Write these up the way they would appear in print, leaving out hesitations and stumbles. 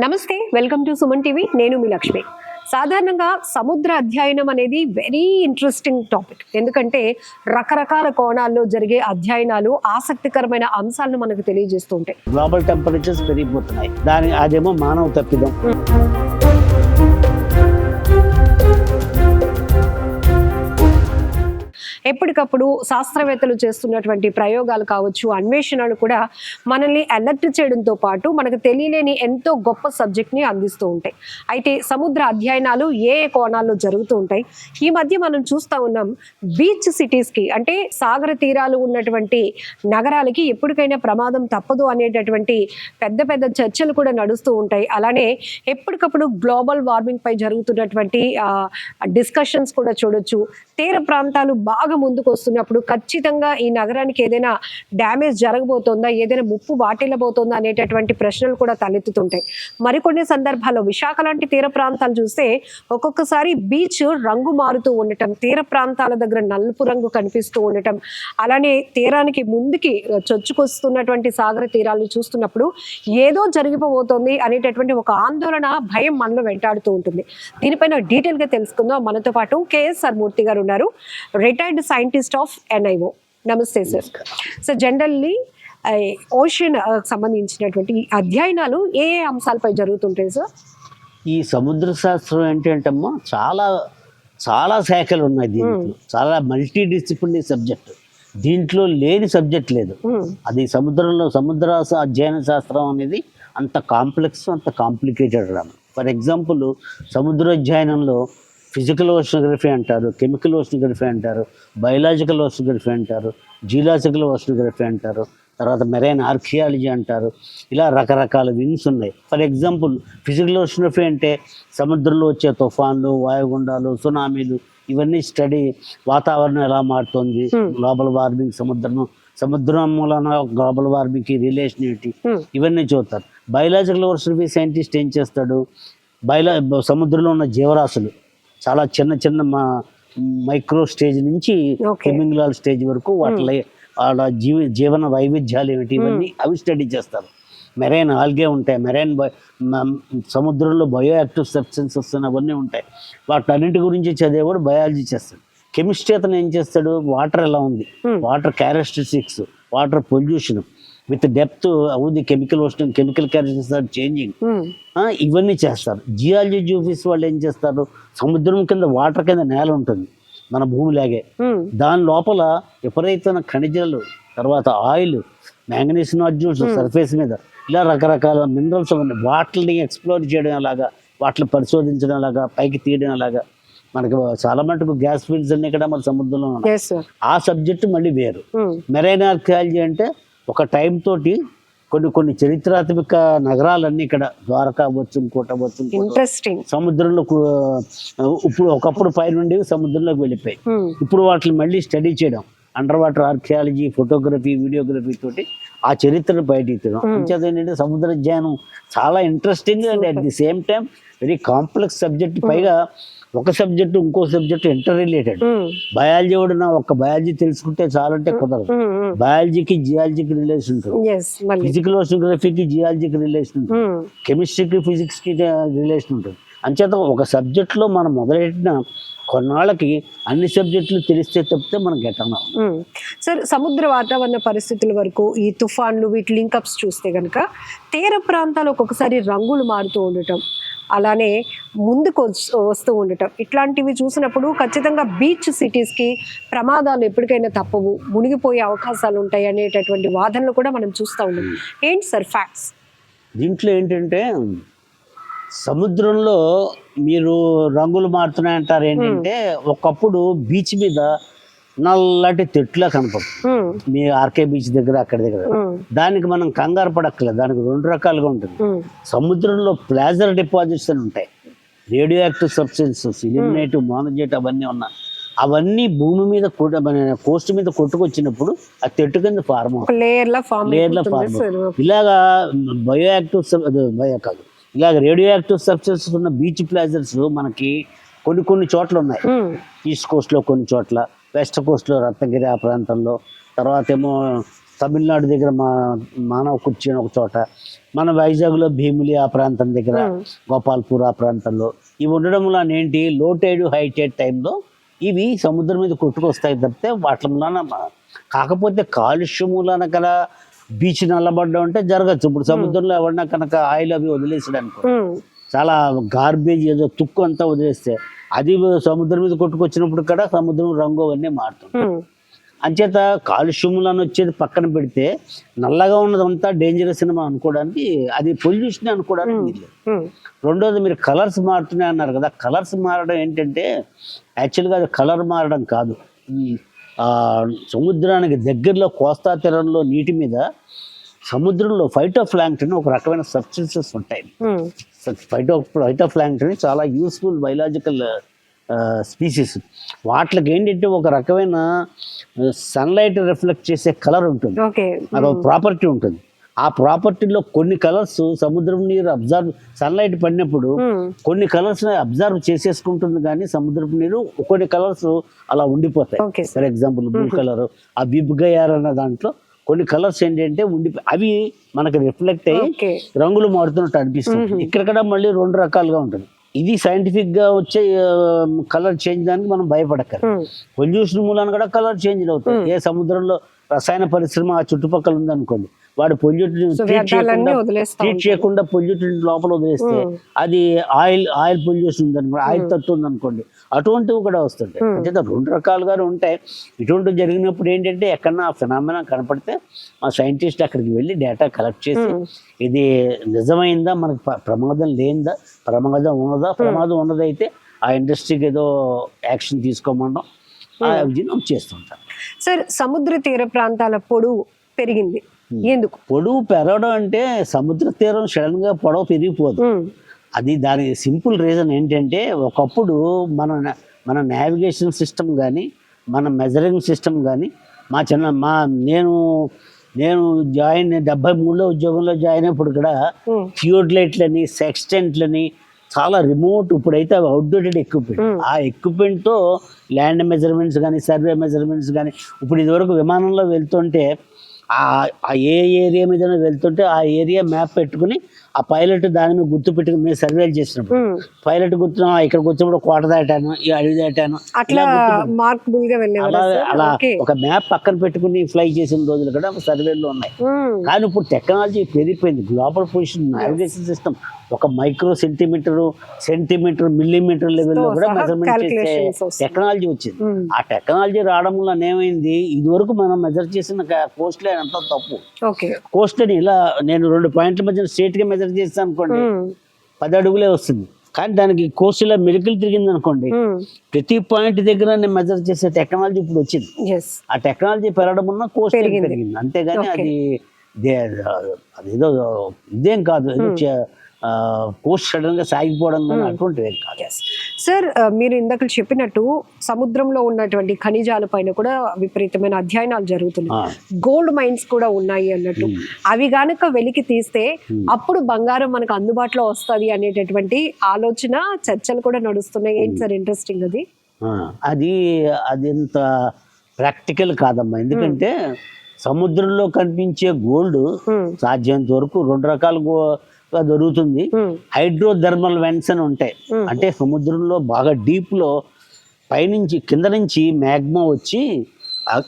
నమస్తే, welcome to Suman TV. నేను మీ లక్ష్మి. సాధారణంగా సముద్ర అధ్యయనం అనేది వెరీ ఇంట్రెస్టింగ్ టాపిక్. ఎందుకంటే రకరకాల కోణాల్లో జరిగే అధ్యయనాలు ఆసక్తికరమైన అంశాలను మనకు తెలియజేస్తూ ఉంటాయి. గ్లోబల్ టెంపరేచర్స్ పెరిగిపోతున్నాయి, అదేమో మానవ తప్పిదం. ఎప్పటికప్పుడు శాస్త్రవేత్తలు చేస్తున్నటువంటి ప్రయోగాలు కావచ్చు, అన్వేషణలు కూడా మనల్ని అలర్ట్ చేయడంతో పాటు మనకు తెలియలేని ఎంతో గొప్ప సబ్జెక్ట్ని అందిస్తూ ఉంటాయి. అయితే సముద్ర అధ్యయనాలు ఏ కోణాల్లో జరుగుతూ ఉంటాయి. ఈ మధ్య మనం చూస్తూ ఉన్నాం, బీచ్ సిటీస్కి అంటే సాగర తీరాలు ఉన్నటువంటి నగరాలకి ఎప్పటికైనా ప్రమాదం తప్పదు అనేటటువంటి పెద్ద పెద్ద చర్చలు కూడా నడుస్తూ ఉంటాయి. అలానే ఎప్పటికప్పుడు గ్లోబల్ వార్మింగ్ పై జరుగుతున్నటువంటి డిస్కషన్స్ కూడా చూడొచ్చు. తీర ప్రాంతాలు బాగా ముందుకు వస్తున్నప్పుడు ఖచ్చితంగా ఈ నగరానికి ఏదైనా డ్యామేజ్ జరగబోతోందా, ఏదైనా ముప్పు వాటిల్లబోతోందా అనేటటువంటి ప్రశ్నలు కూడా తలెత్తుతుంటాయి. మరికొన్ని సందర్భాల్లో విశాఖ లాంటి తీర ప్రాంతాలు చూస్తే ఒక్కొక్కసారి బీచ్ రంగు మారుతూ ఉండటం, తీర ప్రాంతాల దగ్గర నలుపు రంగు కనిపిస్తూ ఉండటం, అలానే తీరానికి ముందుకి చొచ్చుకొస్తున్నటువంటి సాగర తీరాలను చూస్తున్నప్పుడు ఏదో జరిగిపోబోతోంది అనేటటువంటి ఒక ఆందోళన, భయం మనలో వెంటాడుతూ ఉంటుంది. దీనిపైన డీటెయిల్గా తెలుసుకుందాం. మనతో పాటు కేఎస్ఆర్ మూర్తి గారు ఉన్నారు, రిటైర్డ్ సైంటిస్ట్ ఆఫ్ NIO. నమస్తే సార్. సో జనరల్లీ ఓషన్ సంబంధించినటువంటి అధ్యయనాలు ఏ అంశాలపై జరుగుతుంటాయి సార్? ఈ సముద్ర శాస్త్రం ఏంటంటమ్మా, చాలా చాలా శాఖలు ఉన్నాయి. దీంట్లో చాలా మల్టీ డిసిప్లినరీ సబ్జెక్ట్. దీంట్లో లేని సబ్జెక్ట్ లేదు. అది సముద్ర అధ్యయన శాస్త్రం అనేది అంత కాంప్లెక్స్, అంత కాంప్లికేటెడ్. ఫర్ ఎగ్జాంపుల్, సముద్రోధ్యయనంలో ఫిజికల్ ఓషనోగ్రఫీ అంటారు, కెమికల్ ఓషనోగ్రఫీ అంటారు, బయలాజికల్ ఓషనోగ్రఫీ అంటారు, జియోలాజికల్ ఓషనోగ్రఫీ అంటారు, తర్వాత మెరైన్ ఆర్కియాలజీ అంటారు. ఇలా రకరకాల వింగ్స్ ఉన్నాయి. ఫర్ ఎగ్జాంపుల్, ఫిజికల్ ఓషనోగ్రఫీ అంటే సముద్రంలో వచ్చే తుఫాన్లు, వాయుగుండాలు, సునామీలు, ఇవన్నీ స్టడీ. వాతావరణం ఎలా మారుతుంది, గ్లోబల్ వార్మింగ్, సముద్రం మూలన గ్లోబల్ వార్మింగ్కి రిలేషన్ ఏంటి, ఇవన్నీ చూస్తారు. బయలాజికల్ ఓషనోగ్రఫీ సైంటిస్ట్ ఏం చేస్తాడు, సముద్రంలో ఉన్న జీవరాశులు చాలా చిన్న చిన్న మైక్రో స్టేజ్ నుంచి కెమింగ్లాల్ స్టేజ్ వరకు వాళ్ళ జీవన వైవిధ్యాలు ఏమిటి, ఇవన్నీ అవి స్టడీ చేస్తారు. మెరైన్ ఆల్గే ఉంటాయి, సముద్రంలో బయో యాక్టివ్ సబ్స్టెన్సెస్ అవన్నీ ఉంటాయి. వాటన్నింటి గురించి చదివేవాడు బయాలజీ చేస్తాడు. కెమిస్ట్రీ అతను ఏం చేస్తాడు, వాటర్ ఎలా ఉంది, water characteristics, water pollution with depth, అవుది కెమికల్ క్యారెక్టరిస్టిక్స్ ఆర్ చేంజింగ్, ఇవన్నీ చేస్తారు. జియాలజీ జూఫీస్ వాళ్ళు ఏం చేస్తారు, సముద్రం కింద వాటర్ కింద నేల ఉంటుంది మన భూమిలాగే, దాని లోపల విపరీతమైన ఖనిజాలు, తర్వాత ఆయిల్, మ్యాంగనీస్ నాడ్యూల్స్ సర్ఫేస్ మీద, ఇలా రకరకాల మినరల్స్ ఉన్నాయి. వాటిని ఎక్స్ప్లోర్ చేయడం అలాగా, వాటిని పరిశోధించడం అలాగా, పైకి తీయడం అలాగా. మనకి చాలా మటుకు గ్యాస్ ఫీల్డ్స్ అన్ని ఇక్కడ మన సముద్రంలో ఉన్నాయి. ఆ సబ్జెక్టు మళ్ళీ వేరు. మెరైన్ ఆర్కియాలజీ అంటే ఒక టైం తోటి కొన్ని చరిత్రాత్మక నగరాలన్నీ ఇక్కడ, ద్వారకా అవ్వచ్చు, ఇంకోటి అవ్వచ్చు, ఇంట్రెస్టింగ్, సముద్రంలో ఇప్పుడు ఒకప్పుడు పైనుండి సముద్రంలోకి వెళ్ళిపోయి, ఇప్పుడు వాటిని మళ్ళీ స్టడీ చేయడం, under water archaeology, photography, videography తోటి ఆ చరిత్రను బయటికి తీయడం. అంచేది ఏంటంటే సముద్ర అధ్యయనం చాలా interesting and at the same time very complex subject. పైగా ఒక సబ్జెక్టు ఇంకో సబ్జెక్టు ఇంటర్ రిలేటెడ్. బయాలజీ కూడా ఒక బయాలజీ తెలుసుకుంటే చాలంటే కుదరదు. బయాలజీకి జియాలజీకి రిలేషన్ ఉంటుంది, ఫిజికల్ ఓషనోగ్రఫీకి జియాలజీకి రిలేషన్ ఉంటుంది, కెమిస్ట్రీకి ఫిజిక్స్కి రిలేషన్ ఉంటుంది. అంచేత ఒక సబ్జెక్టులో మనం మొదలెట్టిన కొన్నాళ్ళకి అన్ని సబ్జెక్టులు తెలిస్తే తప్పితే మనం గెట్టన్నాం. సార్, సముద్ర వాతావరణ పరిస్థితుల వరకు ఈ తుఫాన్లు, వీటి లింకప్స్ చూస్తే కనుక తీర ప్రాంతాలు ఒక్కొక్కసారి రంగులు మారుతూ ఉండటం, అలానే ముందుకు వస్తూ ఉండటం, ఇట్లాంటివి చూసినప్పుడు ఖచ్చితంగా బీచ్ సిటీస్కి ప్రమాదాలు ఎప్పటికైనా తప్పవు, మునిగిపోయే అవకాశాలు ఉంటాయి అనేటటువంటి వాదనలు కూడా మనం చూస్తూ ఉన్నాం. ఏంటి సార్ ఫ్యాక్ట్స్ దీంట్లో? ఏంటంటే సముద్రంలో మీరు రంగులు మారుతున్నాయంటారు. ఏంటంటే ఒకప్పుడు బీచ్ మీద నల్లటి తెట్లా కనపడుతుంది, మీ ఆర్కే బీచ్ దగ్గర, అక్కడ దగ్గర. దానికి మనం కంగారు పడక్కలేదు, దానికి రెండు రకాలుగా ఉంటుంది. సముద్రంలో ప్లాజర్ డిపాజిట్స్ అని ఉంటాయి, రేడియో యాక్టివ్ సబ్స్టెన్సెస్, ఇలిమినేట్, మోనోజేట్, అవన్నీ ఉన్నాయి. అవన్నీ భూమి మీద కోస్ట్ మీద కొట్టుకొచ్చినప్పుడు ఆ తెట్టు కింద ఫార్మ్ ఇలాగా బయో యాక్టివ్ కాదు, ఇలాగ రేడియో యాక్టివ్ సబ్స్టెన్సెస్ ఉన్న బీచ్ ప్లాజర్స్ మనకి కొన్ని చోట్ల ఉన్నాయి. ఈస్ట్ కోస్ట్లో కొన్ని చోట్ల, వెస్ట్ కోస్ట్లో రత్నగిరి ఆ ప్రాంతంలో, తర్వాత ఏమో తమిళనాడు దగ్గర మానవ కుర్చీ అని ఒక చోట, మన వైజాగ్లో భీమిలి ఆ ప్రాంతం దగ్గర, గోపాల్పూర్ ఆ ప్రాంతంలో ఇవి ఉండడం వలన ఏంటి, లో టైడ్ హై టైడ్ టైంలో ఇవి సముద్రం మీద కొట్టుకొస్తాయి తప్పితే వాటి మూలన కాకపోతే కాలుష్యం మూలన గల బీచ్ నల్లబడ్డం అంటే జరగచ్చు. ఇప్పుడు సముద్రంలో ఎవరన్నా కనుక ఆయిల్ అవి వదిలేసాడు అనుకో, చాలా గార్బేజ్ ఏదో తుక్కు అంతా వదిలేస్తే అది సముద్రం మీద కొట్టుకొచ్చినప్పుడు కూడా సముద్రం రంగు అవన్నీ మారుతుంది. అంచేత కాలుష్యములను వచ్చేది పక్కన పెడితే నల్లగా ఉన్నదంతా డేంజరస్ అని మనం అనుకోవడానికి, అది పొల్యూషన్ అనుకోవడానికి వీలు. రెండోది మీరు కలర్స్ మారుతున్నాయి అన్నారు కదా, కలర్స్ మారడం ఏంటంటే యాక్చువల్గా అది కలర్ మారడం కాదు. సముద్రానికి దగ్గరలో కోస్తా తీరంలో నీటి మీద సముద్రంలో ఫైటోప్లాంక్టన్ ఒక రకమైన సబ్స్టెన్సెస్ ఉంటాయి. ఫైటోప్లాంక్టన్ చాలా యూస్ఫుల్ బయలాజికల్ స్పీసీస్. వాటికి ఏంటంటే ఒక రకమైన సన్లైట్ రిఫ్లెక్ట్ చేసే కలర్ ఉంటుంది, అదొక ప్రాపర్టీ ఉంటుంది. ఆ ప్రాపర్టీలో కొన్ని కలర్స్ సముద్రం నీరు సన్లైట్ పడినప్పుడు కొన్ని కలర్స్ అబ్జర్వ్ చేసేసుకుంటుంది, కానీ సముద్రపు నీరు కొన్ని కలర్స్ అలా ఉండిపోతాయి. ఫర్ ఎగ్జాంపుల్ బ్లూ కలర్, ఆ బిబ్గయార్ అన్న దాంట్లో కొన్ని కలర్స్ ఏంటంటే అవి మనకి రిఫ్లెక్ట్ అయ్యి రంగులు మారుతున్నట్టు అనిపిస్తుంది. ఇక్కడ మళ్ళీ రెండు రకాలుగా ఉంటుంది. ఇది సైంటిఫిక్ గా వచ్చే కలర్ చేంజ్ దానికి మనం భయపడక్కర్. పొల్యూషన్ మూలాన్ని కూడా కలర్ చేంజ్ అవుతాయి. ఏ సముద్రంలో రసాయన పరిశ్రమ ఆ చుట్టుపక్కల ఉందనుకోండి, వాడు పొల్యూటెంట్ ట్రీట్ చేయకుండా పొల్యూటెంట్ లోపల వదిలేస్తే అది ఆయిల్ పొల్యూషన్ ఉందనుకోండి, ఆయిల్ తట్టు ఉందనుకోండి, అటువంటివి కూడా వస్తుంటాయి. అంటే రెండు రకాలుగానే ఉంటాయి. ఇటువంటివి జరిగినప్పుడు ఏంటంటే ఎక్కడన్నా ఆ ఫినామినా కనపడితే మా సైంటిస్ట్ అక్కడికి వెళ్ళి డేటా కలెక్ట్ చేసి ఇది నిజమైందా, మనకు ప్రమాదం లేనిదా, ప్రమాదం ఉన్నదా, ప్రమాదం ఉన్నదైతే ఆ ఇండస్ట్రీకి ఏదో యాక్షన్ తీసుకోమనడం చేస్తుంటాం. సార్, సముద్ర తీర ప్రాంతాల పొడవు పెరిగింది ఎందుకు? పొడవు పెరగడం అంటే సముద్ర తీరం సడన్ గా పొడవు పెరిగిపోదు. అది దాని సింపుల్ రీజన్ ఏంటంటే ఒకప్పుడు మన నావిగేషన్ సిస్టమ్ కానీ మన మెజరింగ్ సిస్టమ్ కానీ నేను 73లో ఉద్యోగంలో జాయిన్ అయినప్పుడు కూడా థియోడ్లైట్లని, సెక్స్టెంట్లని చాలా రిమోట్, ఇప్పుడైతే అవి అవుట్డేటెడ్ ఎక్విప్మెంట్. ఆ ఎక్విప్మెంట్తో ల్యాండ్ మెజర్మెంట్స్ కానీ సర్వే మెజర్మెంట్స్ కానీ, ఇప్పుడు ఇదివరకు విమానంలో వెళ్తుంటే ఏ ఏరియా మీద వెళ్తుంటే ఆ ఏరియా మ్యాప్ పెట్టుకుని ఆ పైలట్ దాని మీద గుర్తు పెట్టుకుని మేము సర్వేలు చేసినప్పుడు పైలట్ గుర్తు ఇక్కడికి వచ్చినప్పుడు కోట దాటాను, ఈ అడవి దాటాను, అలా ఒక మ్యాప్ పక్కన పెట్టుకుని ఫ్లై చేసిన రోజులు కూడా సర్వేలు ఉన్నాయి. కానీ ఇప్పుడు టెక్నాలజీ పెరిగిపోయింది. గ్లోబల్ పొజిషన్ నావిగేషన్ సిస్టమ్ ఒక మైక్రో సెంటీమీటర్ మిల్లీమీటర్ లెవెల్లో కూడా మెజర్మెంట్ చేసే టెక్నాలజీ వచ్చింది. ఆ టెక్నాలజీ రావడం వల్ల ఏమైంది, ఇది వరకు మనం మెజర్ చేసిన కోస్ట్ లైన్ అంతా తప్పు. కోస్ట్ లైన్ ఇలా నేను 2 పాయింట్ల మధ్య స్ట్రేట్ గా మెజర్ చేస్తాను అనుకోండి, 10 అడుగులే వస్తుంది. కానీ దానికి కోస్ట్ ఇలా మెలికలు తిరిగింది అనుకోండి, ప్రతి పాయింట్ దగ్గర నేను మెజర్ చేసే టెక్నాలజీ ఇప్పుడు వచ్చింది. ఆ టెక్నాలజీ పెరగడం వల్ల కోస్ట్ లైన్ పెరిగింది. అంతేగాని అదేదో ఇదేం కాదు, కోస్ట్ సడన్ గా సాగిపోవడం అటువంటివి కాదు. సార్, మీరు ఇందాక చెప్పినట్టు సముద్రంలో ఉన్నటువంటి ఖనిజాల పైన కూడా విపరీతమైన అధ్యయనాలు జరుగుతున్నాయి. గోల్డ్ మైన్స్ కూడా ఉన్నాయి అన్నట్టు. అవి గనక వెలికి తీస్తే అప్పుడు బంగారం మనకు అందుబాటులో వస్తుంది అనేటటువంటి ఆలోచన, చర్చలు కూడా నడుస్తున్నాయి. ఏంటి సార్ ఇంట్రెస్టింగ్ అది ఇంత ప్రాక్టికల్ కాదమ్మా. ఎందుకంటే సముద్రంలో కనిపించే గోల్డ్ సాధ్యమైనంత వరకు 2 రకాలు దొరుకుతుంది. హైడ్రోథర్మల్ వెంట్స్ అని ఉంటాయి. అంటే సముద్రంలో బాగా డీప్ లో పైనుంచి కింద నుంచి మ్యాగ్మా వచ్చి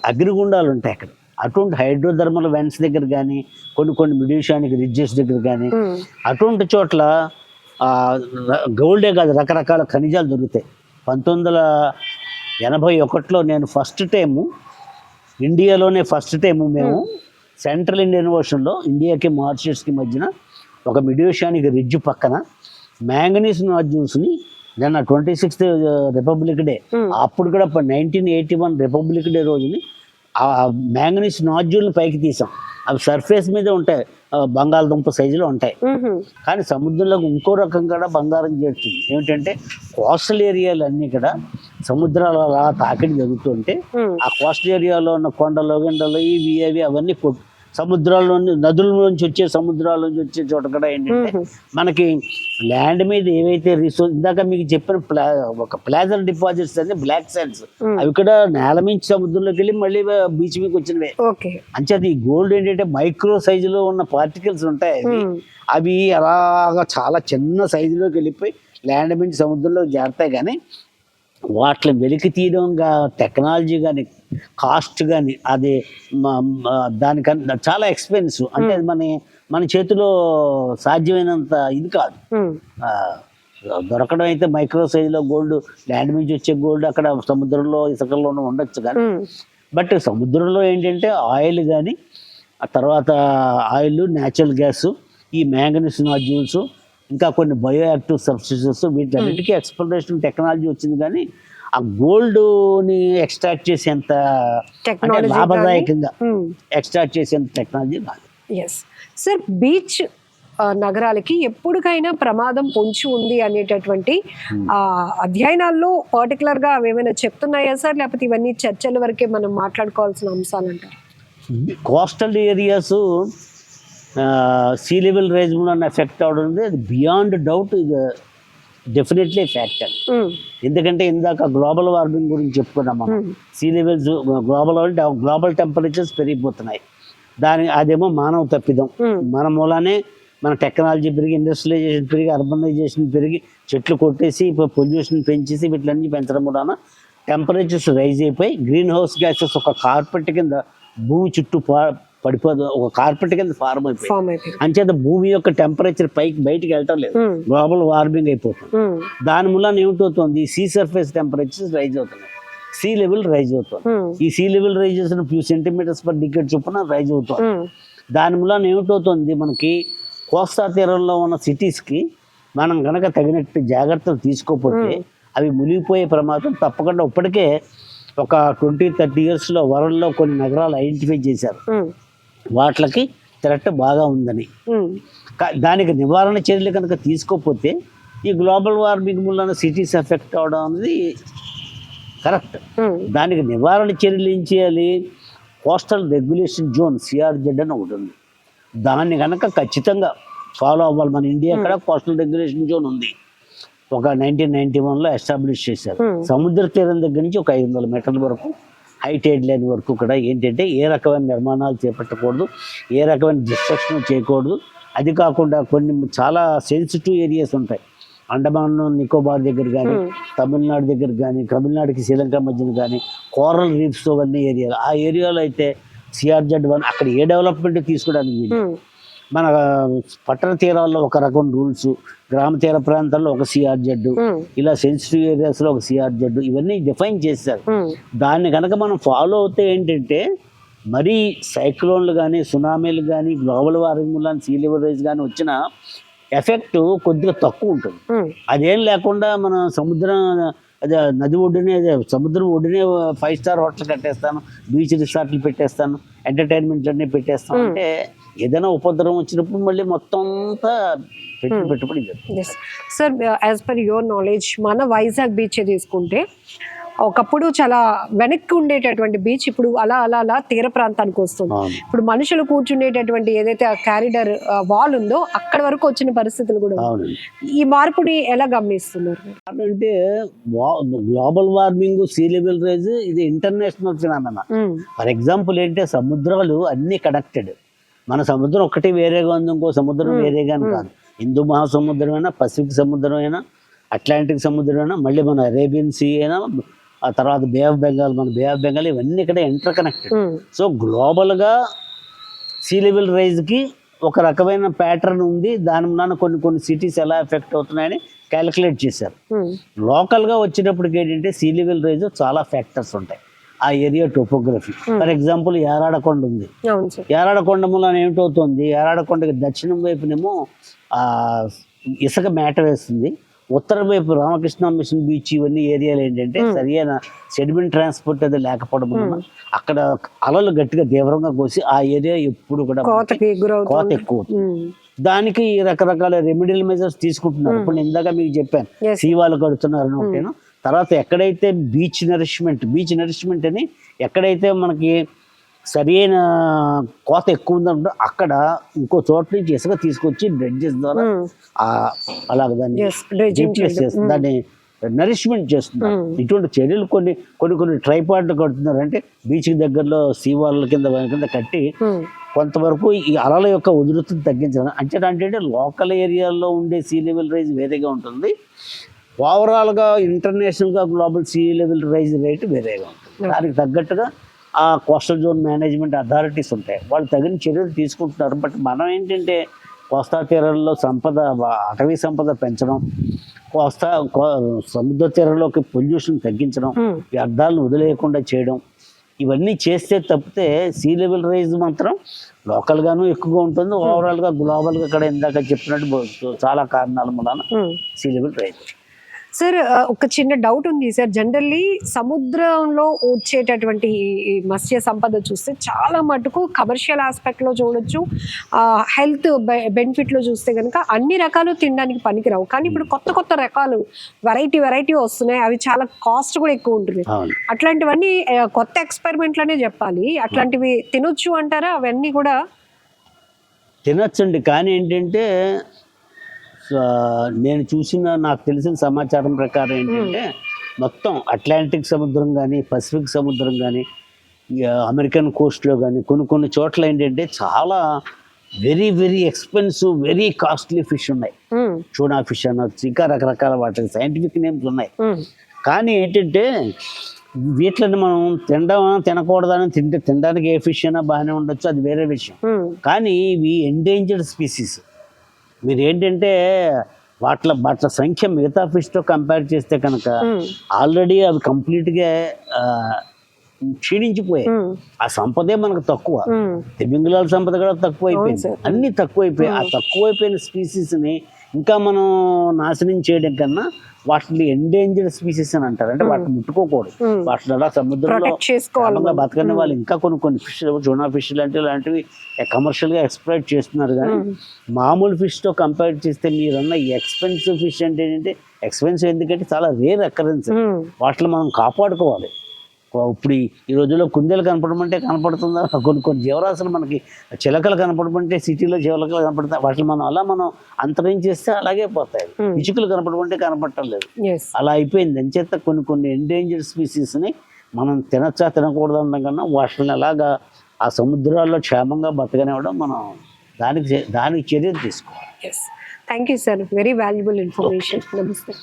అగ్నిగుండాలు ఉంటాయి అక్కడ. అటువంటి హైడ్రోథర్మల్ వెంట్స్ దగ్గర కానీ కొన్ని మిడిషానిక్ రిడ్జెస్ దగ్గర కానీ అటువంటి చోట్ల గోల్డే కాదు రకరకాల ఖనిజాలు దొరుకుతాయి. 1981లో నేను ఇండియాలోనే ఫస్ట్ టైము మేము సెంట్రల్ ఇండియన్ ఓషన్లో ఇండియాకి మారిషస్కి మధ్యన ఒక మిడియోషియానిక్ రిడ్జ్ పక్కన మ్యాంగనీస్ నాడ్యూల్స్ని నిన్న 26th రిపబ్లిక్ డే, అప్పుడు కూడా 1981 రిపబ్లిక్ డే రోజుని ఆ మ్యాంగనీస్ నాడ్యూల్ని పైకి తీసాం. అవి సర్ఫేస్ మీద ఉంటాయి, బంగాళదుంప సైజులో ఉంటాయి. కానీ సముద్రంలో ఇంకో రకం కూడా బంగారం చేరుతుంది. ఏమిటంటే కోస్టల్ ఏరియాలు అన్నీ కూడా సముద్రాలు అలా తాకిడి జరుగుతుంటే ఆ కోస్టల్ ఏరియాలో ఉన్న కొండలు గండలు ఇవి అవన్నీ సముద్రాల్లోని నదుల నుంచి వచ్చే సముద్రాల నుంచి వచ్చే చోట కూడా ఏంటంటే మనకి ల్యాండ్ మీద ఏవైతే రిసోర్స్ ఇందాక మీకు చెప్పిన ఒక ప్లాజర్ డిపాజిట్స్ అని బ్లాక్ శాండ్స్ అవి కూడా నేల మించి సముద్రంలోకి వెళ్ళి మళ్ళీ బీచ్ మీకు వచ్చినవే. ఓకే. అంచేది ఈ గోల్డ్ ఏంటంటే మైక్రో సైజులో ఉన్న పార్టికల్స్ ఉంటాయి అవి అలాగా చాలా చిన్న సైజులోకి వెళ్ళిపోయి ల్యాండ్ మించి సముద్రంలోకి చేరతాయి. కానీ వాటిని వెలికి తీయడం టెక్నాలజీ కానీ కాస్ట్ కానీ అది దానికన్నా చాలా ఎక్స్పెన్సివ్. అంటే అది మన చేతిలో సాధ్యమైనంత ఇది కాదు. దొరకడం అయితే మైక్రో సైజులో గోల్డ్ ల్యాండ్ నుంచి వచ్చే గోల్డ్ అక్కడ సముద్రంలో ఇసుకల్లోనూ ఉండొచ్చు కానీ బట్ సముద్రంలో ఏంటంటే ఆయిల్ కానీ ఆ తర్వాత ఆయిల్ న్యాచురల్ గ్యాస్ ఈ మ్యాంగనీస్ నాడ్యూల్స్ ఇంకా కొన్ని బయో యాక్టివ్ సబ్స్టిట్యూట్స్ వీటిలన్నిటికీ ఎక్స్ప్లోరేషన్ టెక్నాలజీ వచ్చింది. కానీ ఆ గోల్డ్ని ఎక్స్ట్రాక్ట్ చేసేంత అంటే లాభదాయకంగా ఎక్స్ట్రాక్ట్ చేసేంత టెక్నాలజీ కాదు. ఎస్ సార్, బీచ్ నగరాలకి ఎప్పటికైనా ప్రమాదం పొంచి ఉంది అనేటటువంటి అధ్యయనాల్లో పర్టికులర్గా అవి ఏమైనా చెప్తున్నాయా సార్, లేకపోతే ఇవన్నీ చర్చల వరకే మనం మాట్లాడుకోవాల్సిన అంశాలు అంటారు? Coastal areas sea level rise వలన ఎఫెక్ట్ అవడం అది బియాండ్ డౌట్, ఇది డెఫినెట్లీ ఫ్యాక్టర్. ఎందుకంటే ఇందాక గ్లోబల్ వార్మింగ్ గురించి చెప్పుకున్నాం మనం. సీ లెవెల్స్ గ్లోబల్ టెంపరేచర్స్ పెరిగిపోతున్నాయి. అదేమో మానవ తప్పిదం. మన మూలానే మన టెక్నాలజీ పెరిగి ఇండస్ట్రియలైజేషన్ పెరిగి అర్బనైజేషన్ పెరిగి చెట్లు కొట్టేసి పొల్యూషన్ పెంచేసి వీటిలన్నీ పెంచడం వలన టెంపరేచర్స్ రైజ్ అయిపోయి గ్రీన్ హౌస్ గ్యాసెస్ ఒక కార్పెట్ కింద భూమి చుట్టూ పడిపోదు, ఒక కార్పెట్ కింద ఫార్మ్ అయిపోయింది. అంచేత భూమి యొక్క టెంపరేచర్ బయటికి వెళ్ళటం లేదు, గ్లోబల్ వార్మింగ్ అయిపోతుంది. దాని మూలన ఏమిటవుతుంది, సీ సర్ఫేస్ టెంపరేచర్స్ రైజ్ అవుతున్నాయి, సీ లెవెల్ రైజ్ అవుతుంది. ఈ సీ లెవెల్ రైజ్ చేసిన ఫ్యూ సెంటీమీటర్స్ పర్ డికెట్ చొప్పున రైజ్ అవుతుంది. దాని మూలన ఏమిటవుతుంది, మనకి కోస్తా తీరంలో ఉన్న సిటీస్కి మనం కనుక తగినట్టు జాగ్రత్తలు తీసుకోకపోతే అవి మునిగిపోయే ప్రమాదం తప్పకుండా. ఇప్పటికే ఒక 20-30 ఇయర్స్లో వరల్డ్లో కొన్ని నగరాలు ఐడెంటిఫై చేశారు వాటికి థ్రెట్ బాగా ఉందని. దానికి నివారణ చర్యలు కనుక తీసుకోకపోతే ఈ గ్లోబల్ వార్మింగ్ వలన సిటీస్ ఎఫెక్ట్ అవడం అనేది కరెక్ట్. దానికి నివారణ చర్యలు ఏం చేయాలి, కోస్టల్ రెగ్యులేషన్ జోన్ సిఆర్జెడ్ అని ఒకటి ఉంది, దాన్ని కనుక ఖచ్చితంగా ఫాలో అవ్వాలి. మన ఇండియా కూడా కోస్టల్ రెగ్యులేషన్ జోన్ ఉంది, ఒక 1991లో ఎస్టాబ్లిష్ చేశారు. సముద్ర తీరం దగ్గర నుంచి ఒక 500 మీటర్ల వరకు హై టైడ్ లైన్ వరకు కూడా ఏంటంటే ఏ రకమైన నిర్మాణాలు చేపట్టకూడదు, ఏ రకమైన డిస్ట్రక్షన్ చేయకూడదు. అది కాకుండా కొన్ని చాలా సెన్సిటివ్ ఏరియాస్ ఉంటాయి, అండమాన్ నికోబార్ దగ్గర కానీ తమిళనాడు దగ్గర కానీ తమిళనాడుకి శ్రీలంక మధ్యన కానీ కోరల్ రీఫ్స్ అవన్నీ ఏరియాలు, ఆ ఏరియాలో అయితే సిఆర్జెడ్-1 అక్కడ ఏ డెవలప్మెంట్ తీసుకోవడానికి వీలు. మన పట్టణ తీరాల్లో ఒక రకం రూల్స్, గ్రామ తీర ప్రాంతాల్లో ఒక సిఆర్జెడ్, ఇలా సెన్సిటివ్ ఏరియాస్లో ఒక సిఆర్జెడ్, ఇవన్నీ డిఫైన్ చేశారు. దాన్ని కనుక మనం ఫాలో అవుతే ఏంటంటే మరీ సైక్లోన్లు కానీ సునామీలు కానీ గ్లోబల్ వార్మింగ్ వల్ల సీ లెవెల్ రైజ్ కానీ వచ్చిన ఎఫెక్ట్ కొద్దిగా తక్కువ ఉంటుంది. అదేం లేకుండా మన సముద్రం అదే నది ఒడ్డునే సముద్రం ఒడ్డునే 5 స్టార్ హోటల్ కట్టేస్తాను, బీచ్ రిసార్ట్లు పెట్టేస్తాను, ఎంటర్టైన్మెంట్ అన్నీ పెట్టేస్తాను అంటే ఏదైనా ఉపద్రవం వచ్చినప్పుడు మళ్ళీ మొత్తం అంతా పెట్టుబడి. Sir, as per your knowledge మన వైజాగ్ బీచ్ తీసుకుంటే ఒకప్పుడు చాలా వెనక్కి ఉండేటటువంటి బీచ్ ఇప్పుడు అలా అలా అలా తీర ప్రాంతానికి వస్తుంది. ఇప్పుడు మనుషులు కూర్చునేటటువంటి ఏదైతే ఆ క్యారిడర్ వాల్ ఉందో అక్కడ వరకు వచ్చిన పరిస్థితులు కూడా. ఈ మార్పుని ఎలా గమనిస్తున్నారు? అంటే global warming, sea level rise ఇది ఇంటర్నేషనల్ ఫినామినా. ఫర్ ఎగ్జాంపుల్ ఏంటంటే సముద్రాలు అన్ని కనెక్టెడ్. మన సముద్రం ఒక్కటి వేరేగా ఉంది, ఇంకో సముద్రం వేరేగా కాదు. హిందూ మహాసముద్రం అయినా, పసిఫిక్ సముద్రం అయినా, అట్లాంటిక్ సముద్రం అయినా, మళ్ళీ మన అరేబియన్ సీ అయినా, ఆ తర్వాత బే ఆఫ్ బెంగాల్, మన బే ఆఫ్ బెంగాల్, ఇవన్నీ ఇక్కడ ఇంటర్ కనెక్టెడ్. సో గ్లోబల్గా సీ లెవెల్ రైజ్కి ఒక రకమైన ప్యాటర్న్ ఉంది. దాని వలన కొన్ని సిటీస్ ఎలా ఎఫెక్ట్ అవుతున్నాయని క్యాలిక్యులేట్ చేశారు. లోకల్గా వచ్చేటప్పటికి ఏంటంటే సీ లెవెల్ రైజ్ చాలా ఫ్యాక్టర్స్ ఉంటాయి. ఆ ఏరియా టోపోగ్రఫీ, ఫర్ ఎగ్జాంపుల్ యారాడకొండ ఉంది. యారాడకొండ మూలన ఏమిటవుతుంది, యారాడకొండకి దక్షిణం వైపునేమో ఇసుక మేట వేస్తుంది, ఉత్తరం వైపు రామకృష్ణ మిషన్ బీచ్ ఇవన్నీ ఏరియాలు ఏంటంటే సరైన సెడిమెంట్ ట్రాన్స్పోర్ట్ అది లేకపోవడం వలన అక్కడ అలలు గట్టిగా తీవ్రంగా కోసి ఆ ఏరియా ఎప్పుడు కూడా కోత ఎక్కువ. దానికి రకరకాల రెమెడియల్ మెజర్స్ తీసుకుంటున్నారు. ఇప్పుడు ఇందాక మీకు చెప్పాను సీవాలు కడుతున్నారు ఒకటేను. తర్వాత ఎక్కడైతే బీచ్ నరిష్మెంట్ అని ఎక్కడైతే మనకి సరైన కోత ఎక్కువ ఉందంటే అక్కడ ఇంకో చోట నుంచి ఇసుక తీసుకొచ్చి డ్రెడ్జెస్ ద్వారా అలాగ దాన్ని రీప్లేస్ చేస్తుంది, దాన్ని నరిష్మెంట్ చేస్తున్నారు. ఇటువంటి చర్యలు కొన్ని ట్రైపాడ్లు కడుతున్నారు. అంటే బీచ్ దగ్గరలో సీవాళ్ళ కింద కట్టి కొంతవరకు ఈ అలల యొక్క ఉధృతిని తగ్గించడం. అంటే లోకల్ ఏరియాల్లో ఉండే సీ లెవెల్ రైజ్ వేరేగా ఉంటుంది, ఓవరాల్గా ఇంటర్నేషనల్గా global sea level rise rate వేరేగా ఉంటుంది. దానికి తగ్గట్టుగా ఆ కోస్టల్ జోన్ మేనేజ్మెంట్ అథారిటీస్ ఉంటాయి, వాళ్ళు తగిన చర్యలు తీసుకుంటున్నారు. బట్ మనం ఏంటంటే కోస్తా తీరాల్లో అటవీ సంపద పెంచడం, సముద్ర తీరంలోకి పొల్యూషన్ తగ్గించడం, వ్యర్థాలను వదిలేయకుండా చేయడం, ఇవన్నీ చేస్తే తప్పితే సీ లెవెల్ రైజ్ మాత్రం లోకల్గాను ఎక్కువగా ఉంటుంది, ఓవరాల్గా గ్లోబల్గా ఇక్కడ ఇందాక చెప్పినట్టు చాలా కారణాల వలన సీ లెవెల్ రైజ్. సార్ ఒక చిన్న డౌట్ ఉంది సార్, జనరల్లీ సముద్రంలో వచ్చేటటువంటి ఈ మత్స్య సంపద చూస్తే చాలా మటుకు కమర్షియల్ ఆస్పెక్ట్లో చూడొచ్చు, హెల్త్ బెనిఫిట్లో చూస్తే కనుక అన్ని రకాలు తినడానికి పనికిరావు. కానీ ఇప్పుడు కొత్త రకాలు వెరైటీ వస్తున్నాయి, అవి చాలా కాస్ట్ కూడా ఎక్కువ ఉంటుంది. అట్లాంటివన్నీ కొత్త ఎక్స్పెరిమెంట్లనే చెప్పాలి, అట్లాంటివి తినొచ్చు అంటారా? అవన్నీ కూడా తినొచ్చండి, కానీ ఏంటంటే నేను నాకు తెలిసిన సమాచారం ప్రకారం ఏంటంటే మొత్తం అట్లాంటిక్ సముద్రం కానీ పసిఫిక్ సముద్రం కానీ అమెరికన్ కోస్ట్లో కానీ కొన్ని చోట్ల ఏంటంటే చాలా very very expensive very costly fish ఉన్నాయి. చూనా ఫిష్ అనొచ్చు, ఇంకా రకరకాల వాటికి సైంటిఫిక్ నేమ్స్ ఉన్నాయి. కానీ ఏంటంటే వీటిని మనం తినకూడదని తినడానికి ఏ ఫిష్ అయినా బాగానే ఉండొచ్చు, అది వేరే విషయం. కానీ ఇవి ఎండేంజర్డ్ స్పీసీస్. మీరు ఏంటంటే వాటి సంఖ్య మిగతా ఫిష్తో కంపేర్ చేస్తే కనుక ఆల్రెడీ అవి కంప్లీట్గా క్షీణించిపోయాయి. ఆ సంపదే మనకు తక్కువ, తిమింగలాల సంపద కూడా తక్కువ అయిపోయింది, అన్ని తక్కువైపోయాయి. ఆ తక్కువైపోయిన స్పీసీస్ని ఇంకా మనం నాశనం చేయడం కన్నా వాటిని ఎండేంజర్డ్ స్పీసీస్ అని అంటారు. అంటే వాటిని ముట్టుకోకూడదు, వాటిని అలా సముద్రంలో బతకని వాళ్ళు ఇంకా కొన్ని ఫిష్, జూనా ఫిష్ లాంటివి కమర్షియల్గా ఎక్స్ప్లోయిట్ చేస్తున్నారు. కానీ మామూలు ఫిష్తో కంపేర్ చేస్తే మీరన్న ఈ ఎక్స్పెన్సివ్ ఫిష్ అంటే ఏంటంటే ఎక్స్పెన్సివ్ ఎందుకంటే చాలా రేర్ అక్కరెన్స్, వాటిని మనం కాపాడుకోవాలి. ఇప్పుడు ఈ రోజుల్లో కుందేలు కనపడమంటే కనపడుతుందా, కొన్ని జీవరాశులు మనకి చిలకలు కనపడమంటే సిటీలో చిలకలు కనపడతాయి, వాటిని మనం అంతరించేస్తే అలాగే పోతాయి. ఇచుకలు కనపడమంటే కనపడటం లేదు, అలా అయిపోయింది. అంచేత కొన్ని ఎండేంజర్డ్ స్పీసీస్ని మనం తినకూడదు అనడం కన్నా వాటిని అలాగా ఆ సముద్రాల్లో క్షేమంగా బతకనివ్వడం మనం దానికి చర్యలు తీసుకోవాలి. Thank you sir, very valuable information. నమస్తే.